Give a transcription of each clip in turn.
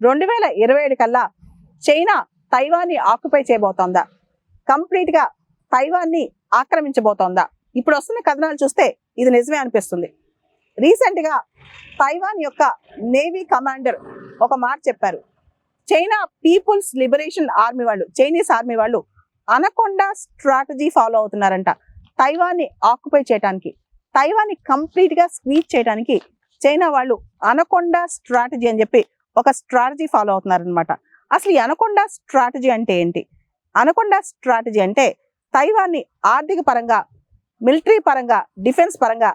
2027 కల్లా China తైవాన్ని occupy చేయబోతోందా, complete గా తైవాన్ని ఆక్రమించబోతోందా? ఇప్పుడు వస్తున్న కథనాలు చూస్తే ఇది నిజమే అనిపిస్తుంది. రీసెంట్ గా తైవాన్ యొక్క నేవీ కమాండర్ ఒక మాట చెప్పారు. చైనా పీపుల్స్ లిబరేషన్ ఆర్మీ వాళ్ళు, చైనీస్ ఆర్మీ వాళ్ళు అనకొండా స్ట్రాటజీ ఫాలో అవుతున్నారంట. తైవాన్ని ఆక్యుపై చేయడానికి, తైవాన్ని కంప్లీట్ గా స్క్వీజ్ చేయడానికి చైనా వాళ్ళు అనకొండా స్ట్రాటజీ అని చెప్పి ఒక స్ట్రాటజీ ఫాలో అవుతున్నారనమాట. అసలు ఈ అనకొండా స్ట్రాటజీ అంటే ఏంటి? అనకొండా స్ట్రాటజీ అంటే తైవాన్ని ఆర్థిక పరంగా, మిలిటరీ పరంగా, డిఫెన్స్ పరంగా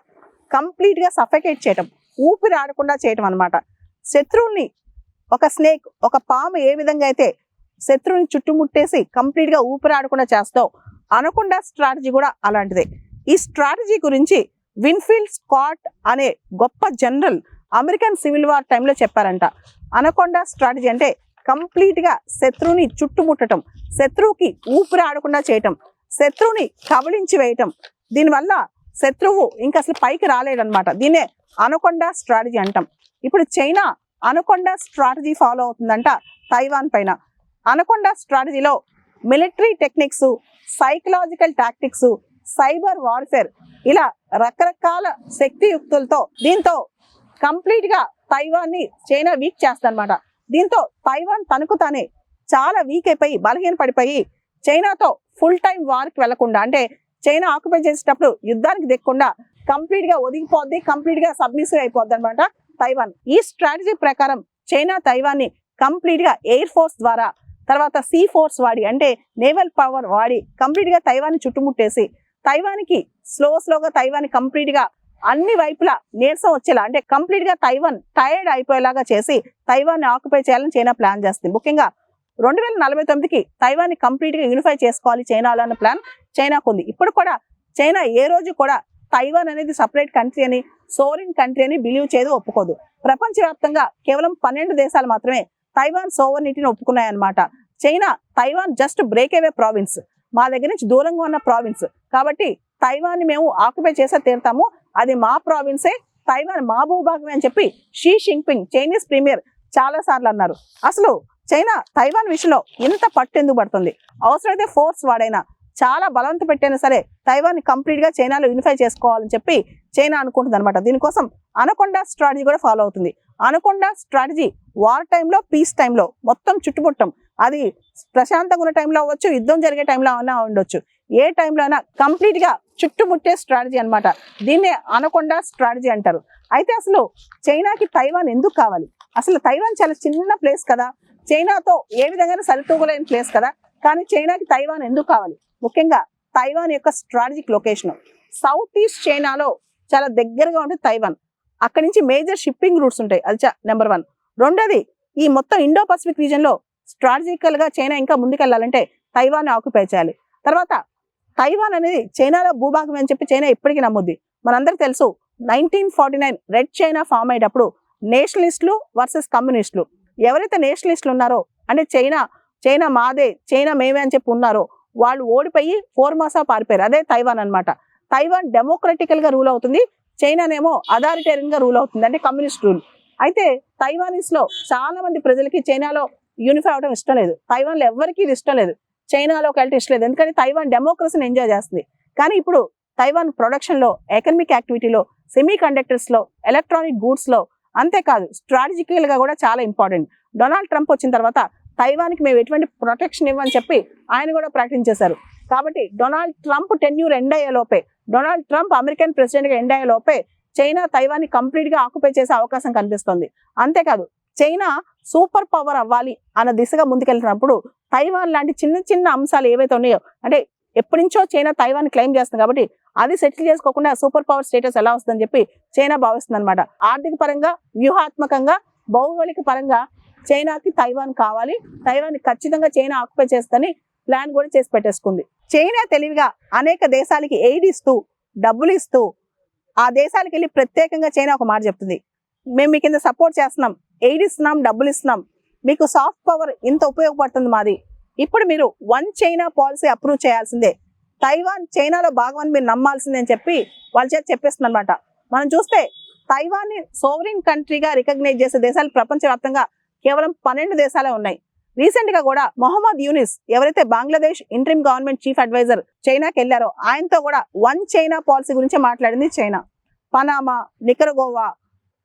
కంప్లీట్ గా సఫకేట్ చేయటం, ఊపిరి ఆడకుండా చేయటం అనమాట. శత్రువుల్ని ఒక స్నేక్, ఒక పాము ఏ విధంగా అయితే శత్రువుని చుట్టుముట్టేసి కంప్లీట్ గా ఊపిరి ఆడకుండా చేస్తావు, అనకొండా స్ట్రాటజీ కూడా అలాంటిదే. ఈ స్ట్రాటజీ గురించి విన్ఫీల్డ్ స్కాట్ అనే గొప్ప జనరల్ అమెరికన్ సివిల్ వార్ టైంలో చెప్పారంట. అనకొండా స్ట్రాటజీ అంటే కంప్లీట్ గా శత్రువుని చుట్టుముట్టడం, శత్రువుకి ఊపిరి ఆడకుండా చేయటం, శత్రువుని కబళించి వేయటం. దీనివల్ల శత్రువు ఇంకా అసలు పైకి రాలేదన్నమాట. దీన్నే అనకొండా స్ట్రాటజీ అంటాం. ఇప్పుడు చైనా అనకొండా స్ట్రాటజీ ఫాలో అవుతుందంట తైవాన్ పైన. అనకొండా స్ట్రాటజీలో military techniques, psychological tactics, cyber warfare, ఇలా రకరకాల శక్తియుక్తులతో దీంతో కంప్లీట్ గా తైవాన్ని చైనా వీక్ చేస్తుందన్నమాట. దీంతో తైవాన్ తనకు తానే చాలా వీక్ అయిపోయి, బలహీన పడిపోయి చైనాతో ఫుల్ టైం వార్కి వెళ్లకుండా, అంటే చైనా ఆక్యుపై చేసేటప్పుడు యుద్ధానికి దిక్కకుండా కంప్లీట్ గా ఒదిగిపోద్ది, కంప్లీట్ గా సబ్మిసివ్ అయిపోద్ది అనమాట తైవాన్. ఈ స్ట్రాటజీ ప్రకారం చైనా తైవాన్ని కంప్లీట్ గా ఎయిర్ ఫోర్స్ ద్వారా, తర్వాత సీ ఫోర్స్ వాడి, అంటే నేవల్ పవర్ వాడి కంప్లీట్ గా తైవాన్ని చుట్టుముట్టేసి తైవాన్కి స్లోగా తైవాన్ కంప్లీట్ గా అన్ని వైపులా నీరసం వచ్చేలా, అంటే కంప్లీట్ గా తైవాన్ టైర్డ్ అయిపోయేలాగా చేసి తైవాన్ని ఆక్యుపై చేయాలని చైనా ప్లాన్ చేస్తుంది. ముఖ్యంగా 2049కి తైవాన్ని కంప్లీట్ గా యూనిఫై చేసుకోవాలి చైనాలో అన్న ప్లాన్ చైనాకు ఉంది. ఇప్పుడు కూడా చైనా ఏ రోజు కూడా తైవాన్ అనేది సపరేట్ కంట్రీ అని, సోవరెన్ కంట్రీ అని బిలీవ్ చేయదు, ఒప్పుకోదు. ప్రపంచవ్యాప్తంగా కేవలం 12 దేశాలు మాత్రమే తైవాన్ సోవర్నిటీని ఒప్పుకున్నాయన్నమాట. China Taiwan just break away province, మా దగ్గర నుంచి దూరంగా ఉన్న ప్రావిన్స్, కాబట్టి తైవాన్ని మేము ఆక్యుపై చేసే తీరుతాము, అది మా ప్రావిన్సే, తైవాన్ మా భూభాగమే అని చెప్పి షీ జిన్పింగ్ చైనీస్ ప్రీమియర్ చాలా సార్లు అన్నారు. అసలు చైనా తైవాన్ విషయంలో ఇంత పట్టు ఎందుకు పడుతుంది? అవసరమైతే ఫోర్స్ వాడైనా, చాలా బలవంత పెట్టైనా సరే తైవాన్ కంప్లీట్ గా చైనాలో యూనిఫై చేసుకోవాలని చెప్పి చైనా అనుకుంటుంది అనమాట. దీనికోసం అనకొండా స్ట్రాటజీ కూడా ఫాలో అవుతుంది. అనకొండా స్ట్రాటజీ వార్ టైంలో, పీస్ టైంలో మొత్తం చుట్టుముట్టం, అది ప్రశాంతంగా ఉన్న టైంలో అవ్వచ్చు, యుద్ధం జరిగే టైంలో అయినా ఉండొచ్చు, ఏ టైంలో అయినా కంప్లీట్ గా చుట్టుముట్టే స్ట్రాటజీ అనమాట. దీన్నే అనకొండా స్ట్రాటజీ అంటారు. అయితే అసలు చైనాకి తైవాన్ ఎందుకు కావాలి? అసలు తైవాన్ చాలా చిన్న ప్లేస్ కదా, చైనాతో ఏ విధంగా సరితూగలేని ప్లేస్ కదా, కానీ చైనాకి తైవాన్ ఎందుకు కావాలి? ముఖ్యంగా తైవాన్ యొక్క స్ట్రాటజిక్ లొకేషన్ సౌత్ ఈస్ట్ చైనాలో చాలా దగ్గరగా ఉంటుంది తైవాన్. అక్కడి నుంచి మేజర్ షిప్పింగ్ రూట్స్ ఉంటాయి, అది నెంబర్ 1. రెండోది, ఈ మొత్తం ఇండో పసిఫిక్ రీజన్ లో స్ట్రాటజికల్ గా చైనా ఇంకా ముందుకెళ్లాలంటే తైవాన్ ఆక్యుపై చేయాలి. తర్వాత తైవాన్ అనేది చైనాలో భూభాగం అని చెప్పి చైనా ఎప్పటికీ నమ్ముద్ది. మనందరికి తెలుసు 1949 రెడ్ చైనా ఫామ్ అయ్యేటప్పుడు నేషనలిస్టులు వర్సెస్ కమ్యూనిస్టులు, ఎవరైతే నేషనలిస్టులు ఉన్నారో, అంటే చైనా మాదే, చైనా మేమే అని చెప్పి ఉన్నారో, వాళ్ళు ఓడిపోయి ఫోర్మాసా పారిపోయారు. అదే తైవాన్ అనమాట. తైవాన్ డెమోక్రటికల్ గా రూల్ అవుతుంది, చైనానేమో అథారిటేరియన్ గా రూల్ అవుతుంది, అంటే కమ్యూనిస్ట్ రూల్. అయితే తైవానీస్ లో చాలా మంది ప్రజలకి చైనాలో యూనిఫై అవడం ఇష్టం లేదు, తైవాన్ లో ఎవరికి ఇది ఇష్టం లేదు, చైనాలోకి వెళ్ళటం ఇష్టం లేదు, ఎందుకంటే తైవాన్ డెమోక్రసీని ఎంజాయ్ చేస్తుంది. కానీ ఇప్పుడు తైవాన్ ప్రొడక్షన్ లో, ఎకనామిక్ యాక్టివిటీలో, సెమీ కండక్టర్స్ లో, ఎలక్ట్రానిక్ గూడ్స్ లో, అంతేకాదు స్ట్రాటజికల్ గా కూడా చాలా ఇంపార్టెంట్. డొనాల్డ్ ట్రంప్ వచ్చిన తర్వాత తైవాన్కి మేము ఎటువంటి ప్రొటెక్షన్ ఇవ్వని చెప్పి ఆయన కూడా ప్రకటించేశారు. కాబట్టి డొనాల్డ్ ట్రంప్ టెన్యూర్ ఎండ్ అయ్యే లోపే, డొనాల్డ్ ట్రంప్ అమెరికన్ ప్రెసిడెంట్ గా ఎండ్ అయ్యే లోపే చైనా తైవాన్ని కంప్లీట్ గా ఆక్యుపై చేసే అవకాశం కనిపిస్తుంది. అంతేకాదు చైనా సూపర్ పవర్ అవ్వాలి అన్న దిశగా ముందుకెళ్తున్నప్పుడు తైవాన్ లాంటి చిన్న చిన్న అంశాలు ఏవైతే ఉన్నాయో, అంటే ఎప్పటి నుంచో చైనా తైవాన్ క్లెయిమ్ చేస్తుంది కాబట్టి అది సెటిల్ చేసుకోకుండా సూపర్ పవర్ స్టేటస్ ఎలా వస్తుందని చెప్పి చైనా భావిస్తుంది అనమాట. ఆర్థిక పరంగా, వ్యూహాత్మకంగా, భౌగోళిక పరంగా చైనాకి తైవాన్ కావాలి, తైవాన్ ఖచ్చితంగా చైనా ఆక్యుపై చేస్తుందని ప్లాన్ కూడా చేసి పెట్టేసుకుంది. చైనా తెలివిగా అనేక దేశాలకి ఎయిడ్ ఇస్తూ, డబ్బులు ఇస్తూ, ఆ దేశాలకు వెళ్ళి ప్రత్యేకంగా చైనా ఒక మాట చెప్తుంది, మేము మీ కింద సపోర్ట్ చేస్తున్నాం, ఎయిడ్ ఇస్తున్నాం, డబ్బులు ఇస్తున్నాం, మీకు సాఫ్ట్ పవర్ ఇంత ఉపయోగపడుతుంది మాది, ఇప్పుడు మీరు వన్ చైనా పాలసీ అప్రూవ్ చేయాల్సిందే, తైవాన్ చైనాలో భాగమని మీరు నమ్మాల్సిందే అని చెప్పి వాళ్ళ చేత చెప్పేస్తుంది అనమాట. మనం చూస్తే తైవాన్ని సోవరెన్ కంట్రీగా రికగ్నైజ్ చేసే దేశాలు ప్రపంచవ్యాప్తంగా కేవలం 12 దేశాలే ఉన్నాయి. రీసెంట్ గా కూడా మొహమ్మద్ యూనిస్ ఎవరైతే Bangladesh interim government chief adviser చైనాకి వెళ్ళారో ఆయనతో కూడా వన్ చైనా పాలసీ గురించి మాట్లాడింది చైనా. పనామా, నికరగోవా,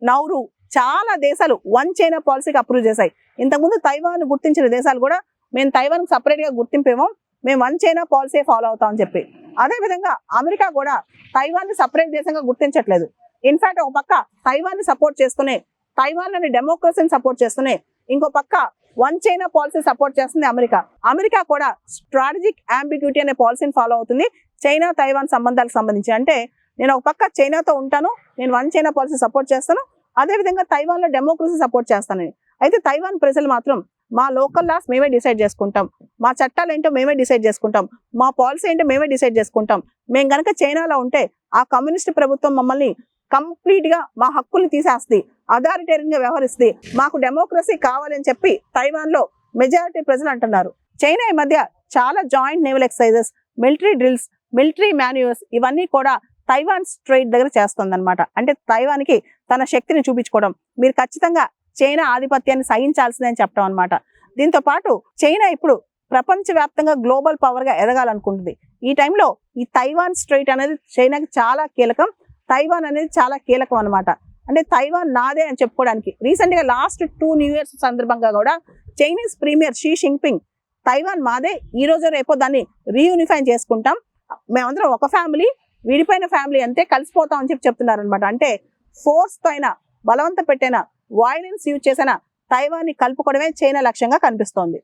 నౌరు చాలా దేశాలు వన్ చైనా పాలసీకి అప్రూవ్ చేశాయి. ఇంతకుముందు తైవాన్ గుర్తించిన దేశాలు కూడా మేము తైవాన్ సపరేట్ గా గుర్తింపేమో, మేము వన్ చైనా పాలసీ ఫాలో అవుతామని చెప్పి. అదే విధంగా అమెరికా కూడా తైవాన్ ని సపరేట్ దేశంగా గుర్తించట్లేదు. ఇన్ఫాక్ట్ ఒక పక్క తైవాన్ ని సపోర్ట్ చేస్తూనే, తైవాన్ అనే డెమోక్రసీని సపోర్ట్ చేస్తూనే, ఇంకో పక్క వన్ చైనా పాలసీ సపోర్ట్ చేస్తుంది అమెరికా. అమెరికా కూడా స్ట్రాటజిక్ అంబిగ్యూటీ అనే పాలసీని ఫాలో అవుతుంది చైనా తైవాన్ సంబంధాలకు సంబంధించి. అంటే నేను ఒక పక్క చైనాతో ఉంటాను, నేను వన్ చైనా పాలసీ సపోర్ట్ చేస్తాను, అదే విధంగా తైవాన్ లో డెమోక్రసీ సపోర్ట్ చేస్తాను. అయితే తైవాన్ ప్రజలు మాత్రం మా లోకల్ లాస్ మేమే డిసైడ్ చేసుకుంటాం, మా చట్టాలు ఏంటో మేమే డిసైడ్ చేసుకుంటాం, మా పాలసీ ఏంటో మేమే డిసైడ్ చేసుకుంటాం. మేము గనక చైనాలో ఉంటే ఆ కమ్యూనిస్ట్ ప్రభుత్వం మమ్మల్ని కంప్లీట్ గా మా హక్కుల్ని తీసేస్తుంది, అథారిటేరియన్ గా వ్యవహరిస్తుంది, మాకు డెమోక్రసీ కావాలని చెప్పి తైవాన్ లో మెజారిటీ ప్రజలు అంటున్నారు. చైనా ఈ మధ్య చాలా joint naval exercises, military drills, military manoeuvres ఇవన్నీ కూడా తైవాన్ స్ట్రైట్ దగ్గర చేస్తుందన్నమాట. అంటే తైవాన్కి తన శక్తిని చూపించుకోవడం, మీరు ఖచ్చితంగా చైనా ఆధిపత్యాన్ని సహించాల్సిందని చెప్పడం అనమాట. దీంతో పాటు చైనా ఇప్పుడు ప్రపంచవ్యాప్తంగా గ్లోబల్ పవర్ గా ఎదగాలనుకుంటుంది. ఈ టైంలో ఈ తైవాన్ స్ట్రైట్ అనేది చైనాకి చాలా కీలకం, తైవాన్ అనేది చాలా కీలకం అనమాట. అంటే తైవాన్ నాదే అని చెప్పుకోవడానికి రీసెంట్ గా లాస్ట్ 2 న్యూ ఇయర్స్ సందర్భంగా కూడా Chinese premier Xi Jinping Taiwan మాదే, ఈ రోజు రేపో దాన్ని రీయూనిఫై చేసుకుంటాం, మేమందరం ఒక ఫ్యామిలీ, విడిపోయిన ఫ్యామిలీ అంతే, కలిసిపోతాం అని చెప్తున్నారు అనమాట. అంటే ఫోర్స్ తో అయినా, బలవంత పెట్టైనా, వైలెన్స్ యూజ్ చేసిన తైవాన్ ని కలుపుకోవడమే చైనా లక్ష్యంగా కనిపిస్తోంది.